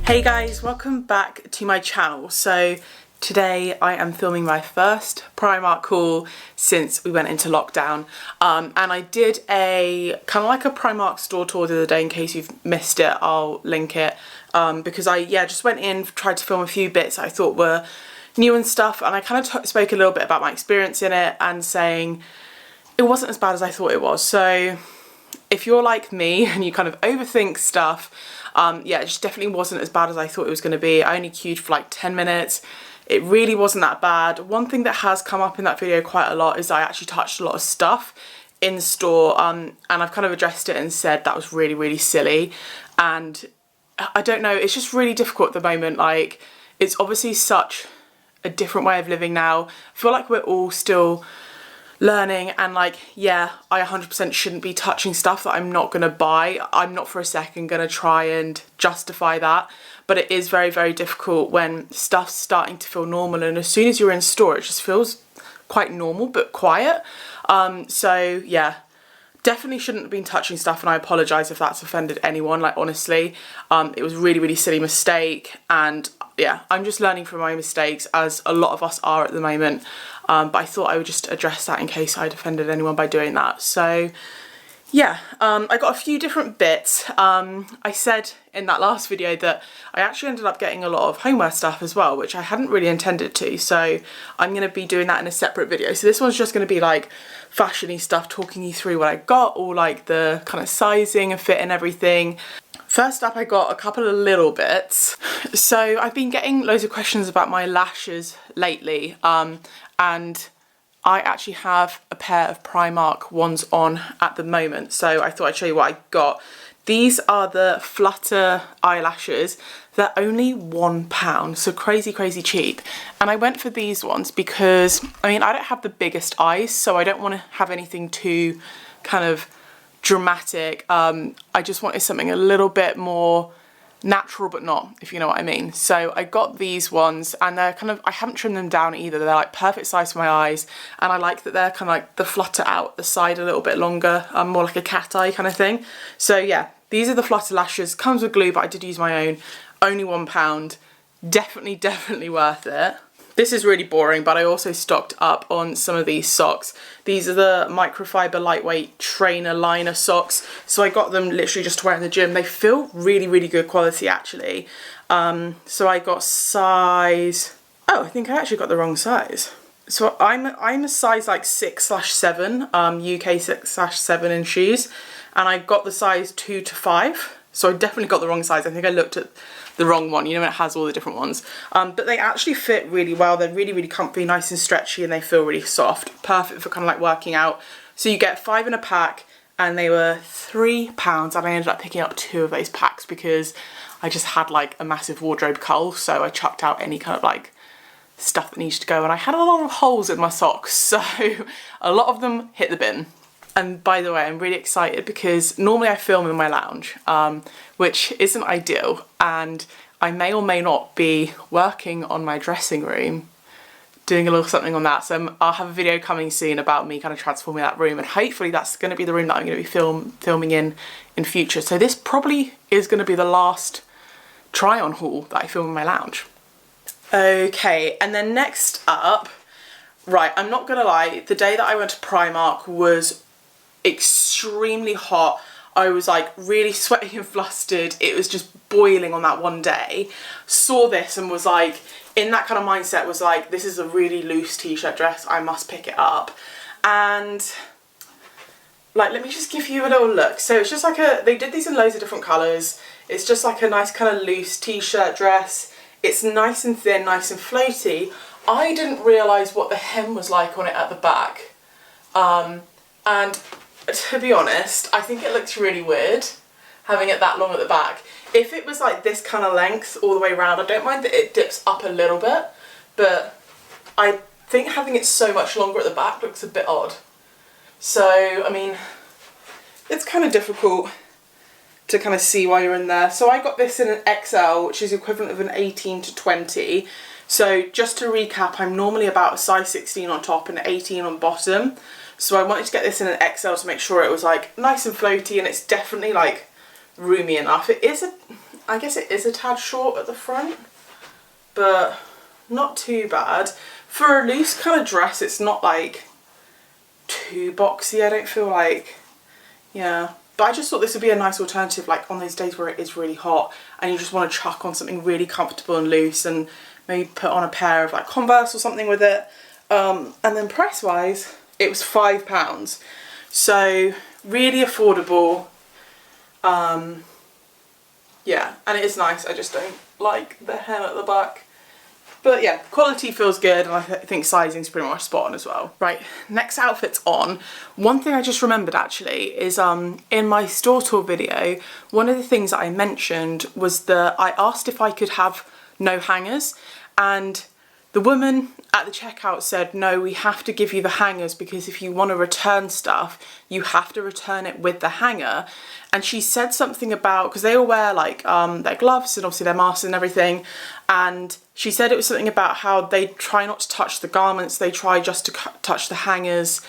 Hey guys, welcome back to my channel. So today I am filming my first Primark haul since we went into lockdown, and I did a kind of like a Primark store tour the other day. In case you've missed it, I'll link it, because I just went in, tried to film a few bits I thought were new and stuff, and I kind of spoke a little bit about my experience in it and saying it wasn't as bad as I thought it was. So if you're like me and you kind of overthink stuff, yeah, it just definitely wasn't as bad as I thought it was going to be. I only queued for like 10 minutes. It really wasn't that bad. One thing that has come up in that video quite a lot is I actually touched a lot of stuff in store, and I've kind of addressed it and said that was really, really silly. And I don't know, it's just really difficult at the moment. Like, it's obviously such a different way of living now. I feel like we're all still learning, and like, yeah, I 100% shouldn't be touching stuff that I'm not gonna buy. I'm not for a second gonna try and justify that, but it is very, very difficult when stuff's starting to feel normal, and as soon as you're in store it just feels quite normal but quiet. So yeah, definitely shouldn't have been touching stuff, and I apologise if that's offended anyone. Like, honestly, it was a really, really silly mistake, and yeah, I'm just learning from my mistakes, as a lot of us are at the moment. But I thought I would just address that in case I'd offended anyone by doing that. So yeah, I got a few different bits. I said in that last video that I actually ended up getting a lot of homeware stuff as well, which I hadn't really intended to. So I'm going to be doing that in a separate video. So this one's just going to be like fashiony stuff, talking you through what I got, all like the kind of sizing and fit and everything. First up, I got a couple of little bits. So I've been getting loads of questions about my lashes lately, and I actually have a pair of Primark ones on at the moment, so I thought I'd show you what I got. These are the Flutter eyelashes. They're only £1, so crazy, crazy cheap. And I went for these ones because, I mean, I don't have the biggest eyes, so I don't want to have anything too kind of dramatic. I just wanted something a little bit more natural, but not, if you know what I mean. So I got these ones, and they're kind of, I haven't trimmed them down either. They're like perfect size for my eyes, and I like that they're kind of like the flutter out the side a little bit longer, more like a cat eye kind of thing. So yeah, these are the Flutter lashes. Comes with glue, but I did use my own. Only £1. Definitely worth it. This is really boring, but I also stocked up on some of these socks. These are the microfiber lightweight trainer liner socks. So I got them literally just to wear in the gym. They feel really, really good quality, actually. So I got size, oh, I think I actually got the wrong size. So I'm a size like 6/7, UK 6/7 in shoes. And I got the size 2 to 5. So I definitely got the wrong size. I think I looked at the wrong one, you know, when it has all the different ones. But they actually fit really well. They're really, really comfy, nice and stretchy, and they feel really soft. Perfect for kind of like working out. So you get 5 in a pack, and they were £3, and I ended up picking up 2 of those packs because I just had like a massive wardrobe cull, so I chucked out any kind of like stuff that needs to go, and I had a lot of holes in my socks, so a lot of them hit the bin. And by the way, I'm really excited because normally I film in my lounge, which isn't ideal, and I may or may not be working on my dressing room, doing a little something on that. So I'll have a video coming soon about me kind of transforming that room, and hopefully that's going to be the room that I'm going to be filming in future. So this probably is going to be the last try-on haul that I film in my lounge. Okay, and then next up, right, I'm not going to lie, the day that I went to Primark was extremely hot. I was like really sweaty and flustered. It was just boiling on that one day. Saw this and was like, in that kind of mindset, was like, this is a really loose t-shirt dress, I must pick it up. And like, let me just give you a little look. So it's just like they did these in loads of different colours. It's just like a nice kind of loose t-shirt dress. It's nice and thin, nice and floaty. I didn't realise what the hem was like on it at the back. And to be honest, I think it looks really weird having it that long at the back. If it was like this kind of length all the way around, I don't mind that it dips up a little bit, but I think having it so much longer at the back looks a bit odd. So, I mean, it's kind of difficult to kind of see why you're in there. So I got this in an XL, which is equivalent of an 18 to 20. So just to recap, I'm normally about a size 16 on top and 18 on bottom. So I wanted to get this in an XL to make sure it was like nice and floaty, and it's definitely like roomy enough. It is I guess it is a tad short at the front, but not too bad. For a loose kind of dress, it's not like too boxy, I don't feel like, yeah. But I just thought this would be a nice alternative, like on those days where it is really hot and you just want to chuck on something really comfortable and loose, and maybe put on a pair of like Converse or something with it. And then price wise, it was £5. So really affordable. Yeah, and it is nice. I just don't like the hem at the back. But yeah, quality feels good, and I think sizing's pretty much spot on as well. Right, next outfit's on. One thing I just remembered actually is in my store tour video, one of the things that I mentioned was that I asked if I could have no hangers, and the woman at the checkout said, no, we have to give you the hangers because if you want to return stuff, you have to return it with the hanger. And she said something about, because they all wear like their gloves and obviously their masks and everything, and she said it was something about how they try not to touch the garments, they try just to touch the hangers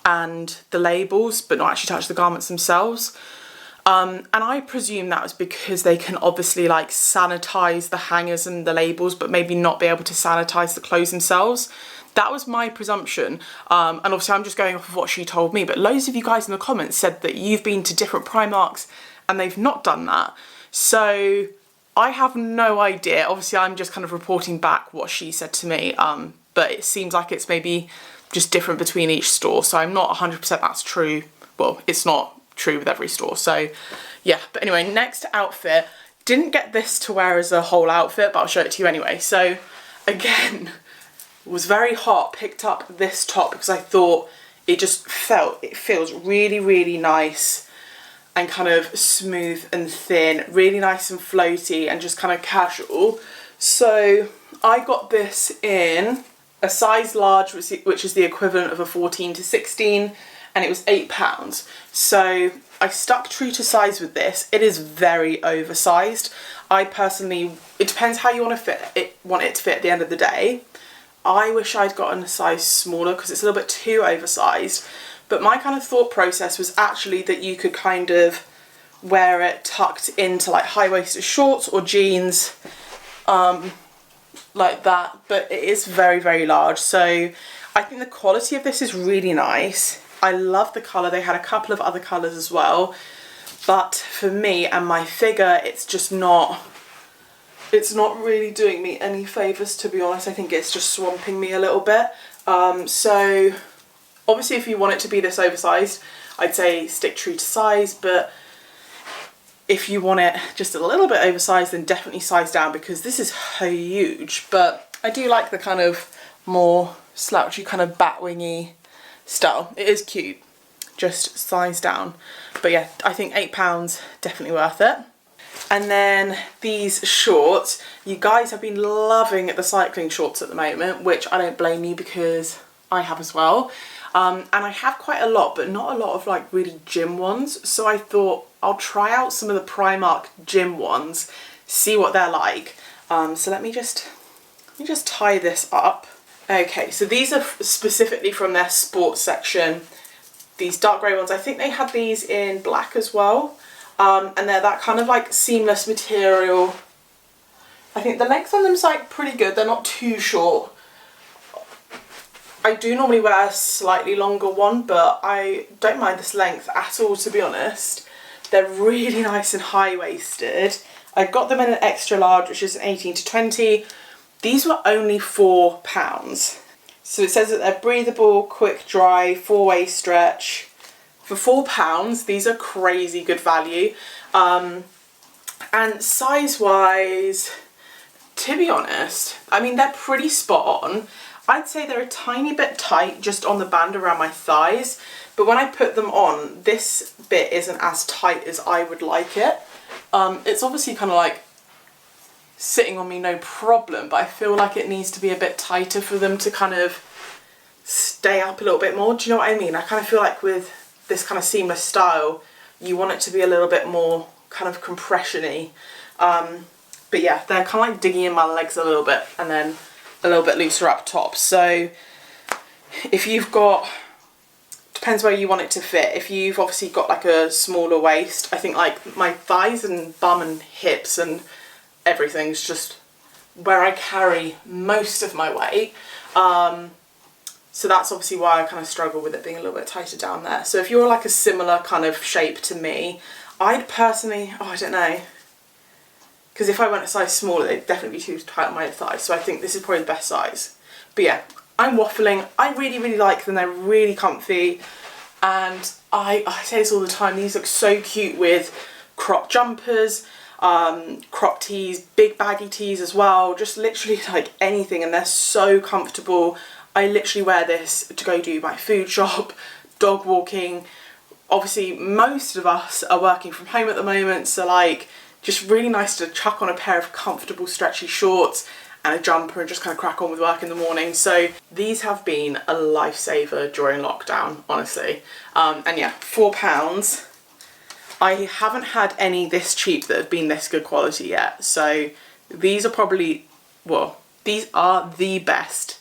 and the labels, but not actually touch the garments themselves. And I presume that was because they can obviously like sanitize the hangers and the labels, but maybe not be able to sanitize the clothes themselves. That was my presumption. And obviously I'm just going off of what she told me, but loads of you guys in the comments said that you've been to different Primarks and they've not done that. So I have no idea. Obviously I'm just kind of reporting back what she said to me. But it seems like it's maybe just different between each store. So I'm not 100% that's true. Well, it's not true with every store, so yeah. But anyway, next outfit, didn't get this to wear as a whole outfit, but I'll show it to you anyway. So again, was very hot, picked up this top because I thought it feels really, really nice and kind of smooth and thin, really nice and floaty and just kind of casual. So I got this in a size large, which is the equivalent of a 14 to 16, and it was £8. So I stuck true to size with this. It is very oversized. I personally, it depends how you want it to fit at the end of the day. I wish I'd gotten a size smaller because it's a little bit too oversized. But my kind of thought process was actually that you could kind of wear it tucked into like high-waisted shorts or jeans, like that. But it is very, very large. So I think the quality of this is really nice. I love the colour. They had a couple of other colours as well, but for me and my figure, it's not really doing me any favours, to be honest. I think it's just swamping me a little bit. So obviously if you want it to be this oversized, I'd say stick true to size, but if you want it just a little bit oversized, then definitely size down because this is huge. But I do like the kind of more slouchy kind of bat-wingy style. It is cute, just size down. But yeah, I think £8 definitely worth it. And then these shorts, you guys have been loving the cycling shorts at the moment, which I don't blame you because I have as well. And I have quite a lot, but not a lot of like really gym ones. So I thought I'll try out some of the Primark gym ones, see what they're like. So let me just tie this up. Okay, so these are specifically from their sports section. These dark grey ones, I think they had these in black as well. And they're that kind of like seamless material. I think the length on them is like pretty good. They're not too short. I do normally wear a slightly longer one, but I don't mind this length at all, to be honest. They're really nice and high-waisted. I got them in an extra large, which is an 18 to 20. These were only £4. So it says that they're breathable, quick dry, 4-way stretch. For £4, these are crazy good value. And size-wise, to be honest, I mean, they're pretty spot on. I'd say they're a tiny bit tight just on the band around my thighs, but when I put them on, this bit isn't as tight as I would like it. It's obviously kind of like sitting on me no problem, but I feel like it needs to be a bit tighter for them to kind of stay up a little bit more. Do you know what I mean? I kind of feel like with this kind of seamless style, you want it to be a little bit more kind of compression-y. But yeah, they're kind of like digging in my legs a little bit and then a little bit looser up top. So if you've got, depends where you want it to fit. If you've obviously got like a smaller waist, I think like my thighs and bum and hips and everything's just where I carry most of my weight. So that's obviously why I kind of struggle with it being a little bit tighter down there. So if you're like a similar kind of shape to me, I'd personally, oh, I don't know, because if I went a size smaller, they'd definitely be too tight on my thighs. So I think this is probably the best size. But yeah, I'm waffling. I really, really like them. They're really comfy. And I say this all the time, these look so cute with crop jumpers, crop tees, big baggy tees as well, just literally like anything, and they're so comfortable. I literally wear this to go do my food shop, dog walking. Obviously most of us are working from home at the moment, so like just really nice to chuck on a pair of comfortable stretchy shorts and a jumper and just kind of crack on with work in the morning. So these have been a lifesaver during lockdown, honestly. And yeah, £4. I haven't had any this cheap that have been this good quality yet. So these are probably, well, these are the best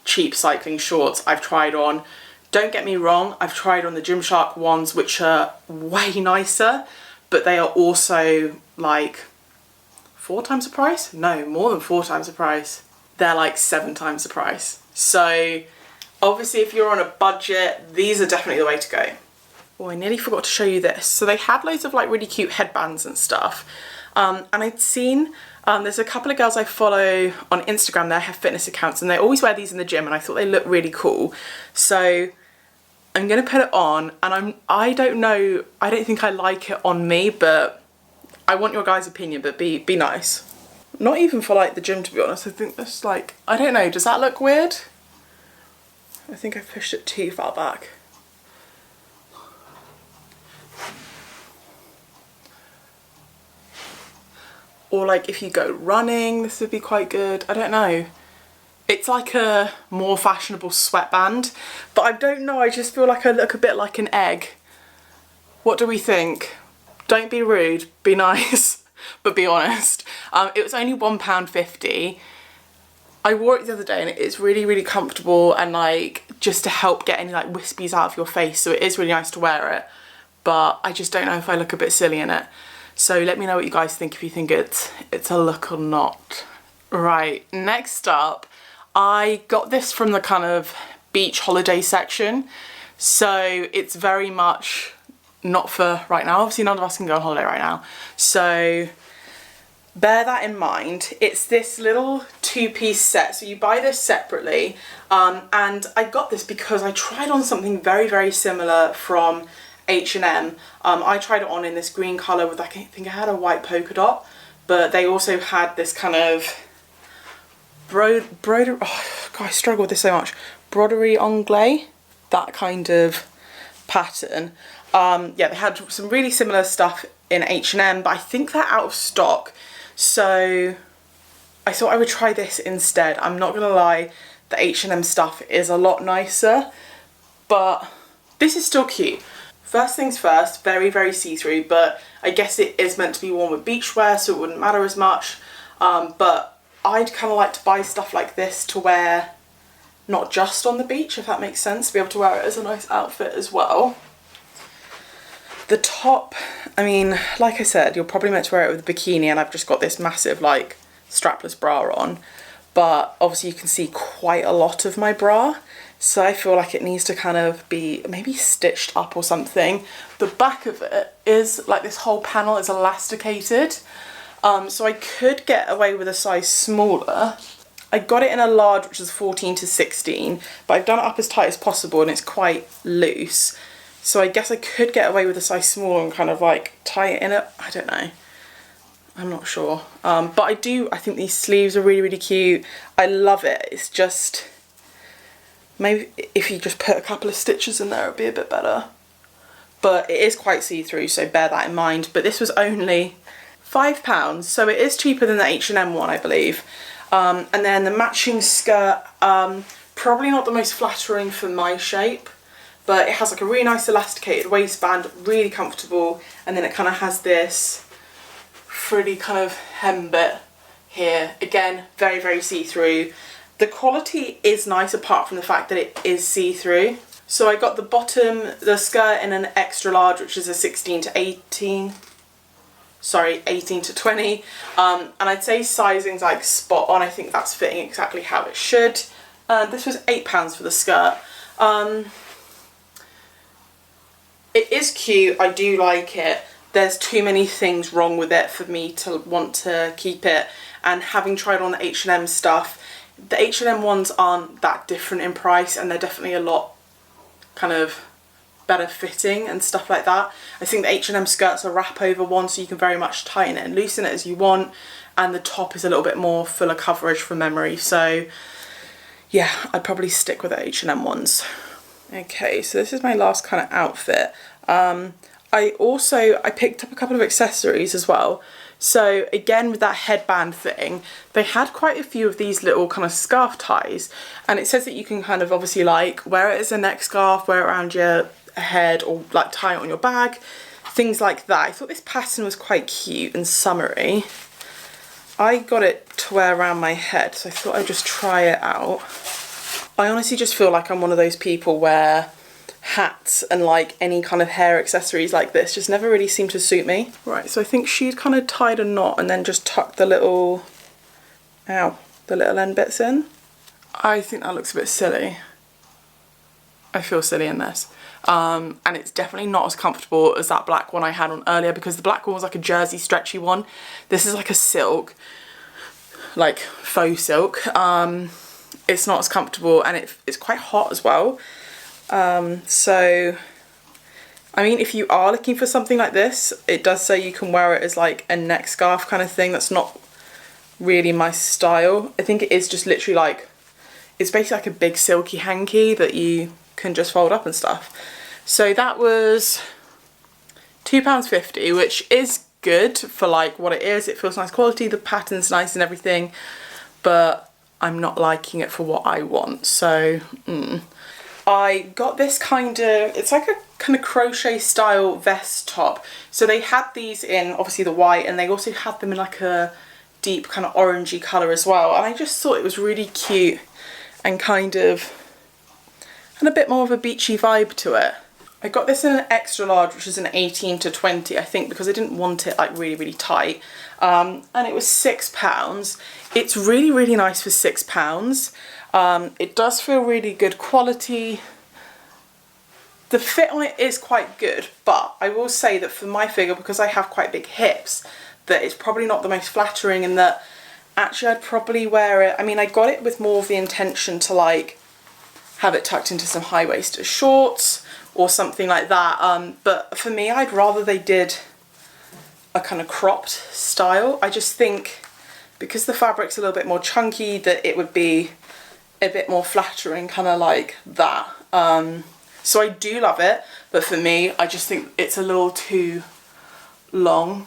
cheap cycling shorts I've tried on. Don't get me wrong, I've tried on the Gymshark ones, which are way nicer, but they are also like 4 times the price? No, more than 4 times the price. They're like 7 times the price. So obviously if you're on a budget, these are definitely the way to go. Oh, I nearly forgot to show you this. So they had loads of like really cute headbands and stuff. And I'd seen, there's a couple of girls I follow on Instagram, they have fitness accounts, and they always wear these in the gym, and I thought they look really cool. So I'm gonna put it on, and I don't know, I don't think I like it on me, but I want your guys' opinion, but be nice. Not even for like the gym, to be honest. I think that's like, I don't know, does that look weird? I think I've pushed it too far back. Or like if you go running, this would be quite good. I don't know. It's like a more fashionable sweatband, but I don't know, I just feel like I look a bit like an egg. What do we think? Don't be rude, be nice, but be honest. It was only £1.50. I wore it the other day and it is really, really comfortable, and like just to help get any like wispies out of your face, so it is really nice to wear it, but I just don't know if I look a bit silly in it. So let me know what you guys think, if you think it's a look or not. Right, next up, I got this from the kind of beach holiday section, so it's very much not for right now. Obviously none of us can go on holiday right now, so bear that in mind. It's this little 2-piece set, so you buy this separately, and I got this because I tried on something very, very similar from H&M. I tried it on in this green colour with, like, I think it had a white polka dot, but they also had this kind of broderie, oh god, I struggle with this so much, broderie anglais, that kind of pattern. Yeah, they had some really similar stuff in H&M, but I think they're out of stock, so I thought I would try this instead. I'm not gonna lie, the H&M stuff is a lot nicer, but this is still cute. First things first, very, very see-through, but I guess it is meant to be worn with beachwear, so it wouldn't matter as much, but I'd kind of like to buy stuff like this to wear not just on the beach, if that makes sense, to be able to wear it as a nice outfit as well. The top, I mean, like I said, you're probably meant to wear it with a bikini, and I've just got this massive like strapless bra on, but obviously you can see quite a lot of my bra, so I feel like it needs to kind of be maybe stitched up or something. The back of it is like, this whole panel is elasticated, so I could get away with a size smaller. I got it in a large, which is 14 to 16, but I've done it up as tight as possible and it's quite loose. So I guess I could get away with a size smaller and kind of like tie it in it. I don't know. I'm not sure. But I think these sleeves are really, really cute. I love it. It's just, maybe if you just put a couple of stitches in there, it'd be a bit better. But it is quite see-through, so bear that in mind. But this was only £5, so it is cheaper than the H&M one, I believe. And then the matching skirt, probably not the most flattering for my shape, but it has like a really nice elasticated waistband, really comfortable, and then it kind of has this frilly kind of hem bit here. Again, very, very see-through. The quality is nice apart from the fact that it is see-through. So I got the bottom, the skirt in an extra large, which is a 16 to 18. Sorry, 18 to 20. And I'd say sizing's like spot on. I think that's fitting exactly how it should. This was £8 for the skirt. It is cute, I do like it. There's too many things wrong with it for me to want to keep it. And having tried on the H&M stuff, the H&M ones aren't that different in price, and they're definitely a lot kind of better fitting and stuff like that. I think the H&M skirts are wrap over one, so you can very much tighten it and loosen it as you want, and the top is a little bit more fuller coverage from memory. So yeah, I'd probably stick with the H&M ones. Okay, so this is my last kind of outfit. I picked up a couple of accessories as well. So again, with that headband thing, they had quite a few of these little kind of scarf ties, and it says that you can kind of obviously like wear it as a neck scarf, wear it around your head, or like tie it on your bag, things like that. I thought this pattern was quite cute and summery. I got it to wear around my head, so I thought I'd just try it out. I honestly just feel like I'm one of those people where hats and like any kind of hair accessories like this just never really seem to suit me. Right, so I think she'd kind of tied a knot and then just tucked the little, the little end bits in. I think that looks a bit silly. I feel silly in this. And it's definitely not as comfortable as that black one I had on earlier, because the black one was like a jersey stretchy one. This is like a silk, like faux silk. It's not as comfortable, and it's quite hot as well. So I mean, if you are looking for something like this, it does say you can wear it as like a neck scarf kind of thing. That's not really my style. I think it is just literally like, it's basically like a big silky hanky that you can just fold up and stuff. So that was £2.50, which is good for like what it is. It feels nice quality, the pattern's nice and everything, but I'm not liking it for what I want. So I got this kind of, it's like a kind of crochet style vest top. So they had these in obviously the white, and they also had them in like a deep kind of orangey colour as well. And I just thought it was really cute and kind of had a bit more of a beachy vibe to it. I got this in an extra large, which is an 18 to 20, I think, because I didn't want it like really, really tight. And it was £6. It's really, really nice for £6. It does feel really good quality. The fit on it is quite good, but I will say that for my figure, because I have quite big hips, that it's probably not the most flattering, and that actually I'd probably wear it. I mean, I got it with more of the intention to like have it tucked into some high-waisted shorts or something like that. But for me, I'd rather they did a kind of cropped style. I just think because the fabric's a little bit more chunky, that it would be a bit more flattering, kind of like that. So I do love it, but for me, I just think it's a little too long.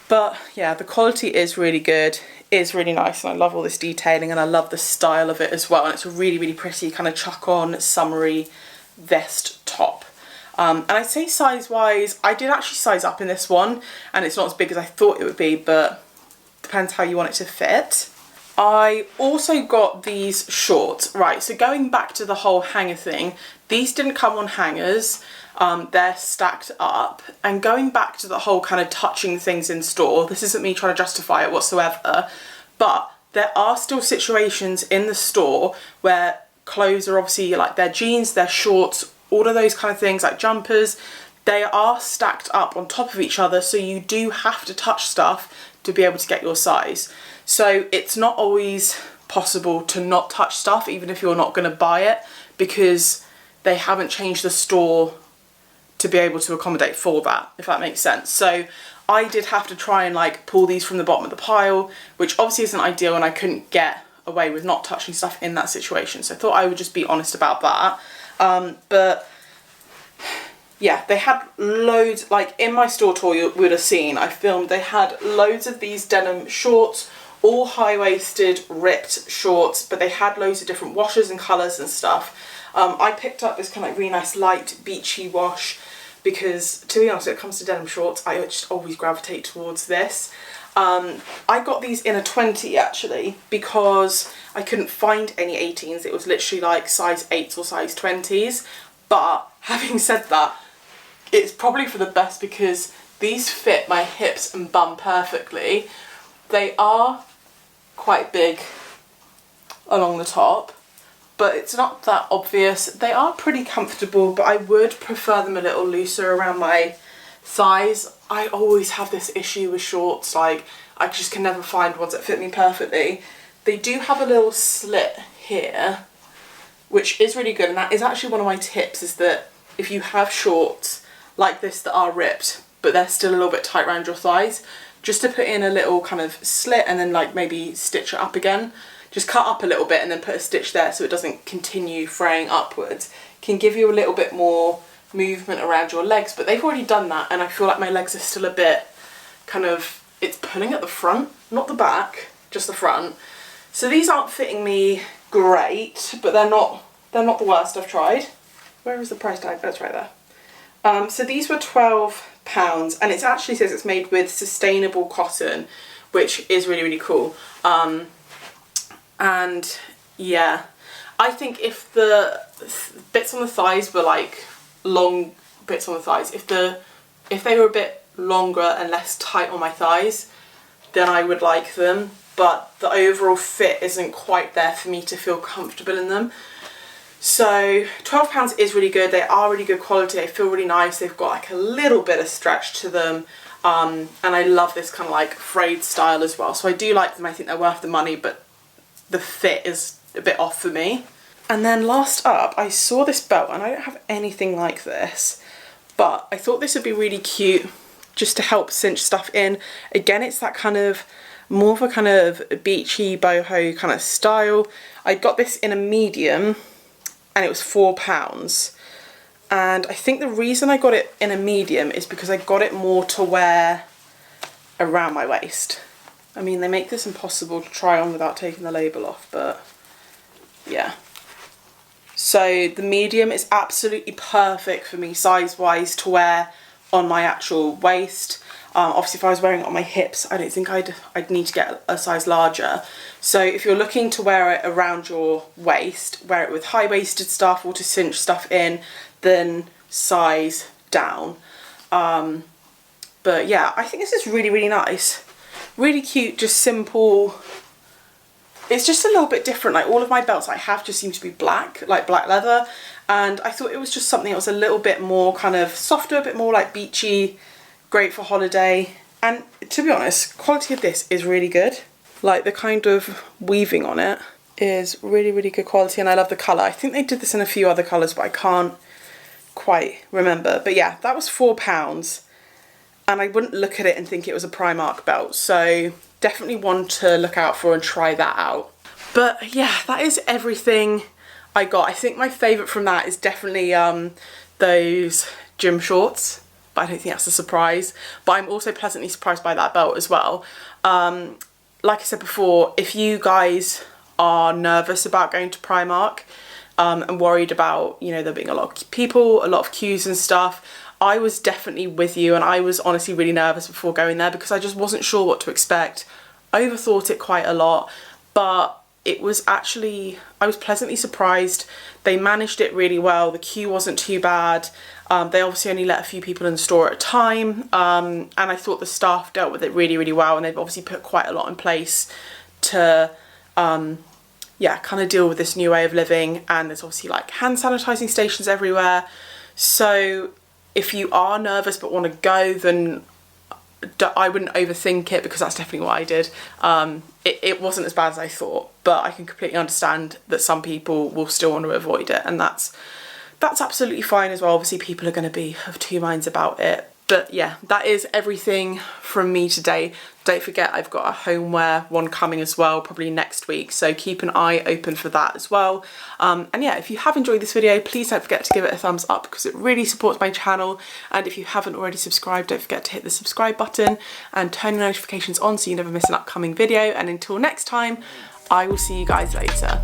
But yeah, the quality is really good, is really nice, and I love all this detailing, and I love the style of it as well. And it's a really, really pretty kind of chuck-on summery vest top. And I'd say size-wise, I did actually size up in this one, and it's not as big as I thought it would be, but depends how you want it to fit. I also got these shorts. Right, so going back to the whole hanger thing, these didn't come on hangers, they're stacked up. And going back to the whole kind of touching things in store, this isn't me trying to justify it whatsoever, but there are still situations in the store where clothes are obviously like their jeans, their shorts, all of those kind of things, like jumpers, they are stacked up on top of each other, so you do have to touch stuff to be able to get your size. So it's not always possible to not touch stuff, even if you're not going to buy it, because they haven't changed the store to be able to accommodate for that, if that makes sense. So I did have to try and like pull these from the bottom of the pile, which obviously isn't ideal, and I couldn't get away with not touching stuff in that situation. So I thought I would just be honest about that. But yeah, they had loads, like in my store tour you would have seen, I filmed, they had loads of these denim shorts, all high-waisted, ripped shorts, but they had loads of different washes and colours and stuff. I picked up this kind of like really nice light beachy wash, because to be honest, when it comes to denim shorts, I just always gravitate towards this. I got these in a 20 actually, because I couldn't find any 18s. It was literally like size 8s or size 20s. But having said that, it's probably for the best because these fit my hips and bum perfectly. They are quite big along the top, but it's not that obvious. They are pretty comfortable, but I would prefer them a little looser around my thighs. I always have this issue with shorts, like I just can never find ones that fit me perfectly. They do have a little slit here, which is really good, and that is actually one of my tips, is that if you have shorts like this that are ripped but they're still a little bit tight around your thighs, just to put in a little kind of slit and then like maybe stitch it up again. Just cut up a little bit and then put a stitch there so it doesn't continue fraying upwards. Can give you a little bit more movement around your legs, but they've already done that, and I feel like my legs are still a bit kind of, it's pulling at the front, not the back, just the front. So these aren't fitting me great, but they're not the worst I've tried. Where is the price tag? That's right there. So these were £12, and it actually says it's made with sustainable cotton, which is really, really cool. And yeah, I think if the bits on the thighs were like long bits on the thighs, if they were a bit longer and less tight on my thighs, then I would like them, but the overall fit isn't quite there for me to feel comfortable in them. So £12 is really good. They are really good quality. They feel really nice. They've got like a little bit of stretch to them, and I love this kind of like frayed style as well. So I do like them. I think they're worth the money, but the fit is a bit off for me. And then last up, I saw this belt, and I don't have anything like this, but I thought this would be really cute just to help cinch stuff in. Again, it's that kind of more of a kind of beachy boho kind of style. I got this in a medium and it was £4. And I think the reason I got it in a medium is because I got it more to wear around my waist. I mean, they make this impossible to try on without taking the label off, but yeah. So the medium is absolutely perfect for me size-wise to wear on my actual waist. Obviously if I was wearing it on my hips, I don't think I'd need to get a size larger. So if you're looking to wear it around your waist, wear it with high-waisted stuff or to cinch stuff in, then size down. But yeah, I think this is really, really nice. Really cute, just simple. It's just a little bit different. Like all of my belts I have just seem to be black, like black leather. And I thought it was just something that was a little bit more kind of softer, a bit more like beachy, great for holiday. And to be honest, quality of this is really good. Like the kind of weaving on it is really, really good quality, and I love the colour. I think they did this in a few other colours, but I can't quite remember. But yeah, that was £4, and I wouldn't look at it and think it was a Primark belt. So definitely one to look out for and try that out. But yeah, that is everything I got. I think my favourite from that is definitely those gym shorts, but I don't think that's a surprise. But I'm also pleasantly surprised by that belt as well. Like I said before, if you guys are nervous about going to Primark and worried about, you know, there being a lot of people, a lot of queues and stuff, I was definitely with you, and I was honestly really nervous before going there because I just wasn't sure what to expect. I overthought it quite a lot, but it was actually, I was pleasantly surprised. They managed it really well. The queue wasn't too bad. They obviously only let a few people in the store at a time, and I thought the staff dealt with it really, really well, and they've obviously put quite a lot in place to yeah, kind of deal with this new way of living. And there's obviously like hand sanitizing stations everywhere. So if you are nervous but want to go, then I wouldn't overthink it, because that's definitely what I did. It wasn't as bad as I thought, but I can completely understand that some people will still want to avoid it, and that's absolutely fine as well. Obviously people are going to be of two minds about it. But yeah, that is everything from me today. Don't forget, I've got a homeware one coming as well, probably next week, so keep an eye open for that as well. And yeah, if you have enjoyed this video, please don't forget to give it a thumbs up, because it really supports my channel. And if you haven't already subscribed, don't forget to hit the subscribe button and turn your notifications on so you never miss an upcoming video. And until next time, I will see you guys later.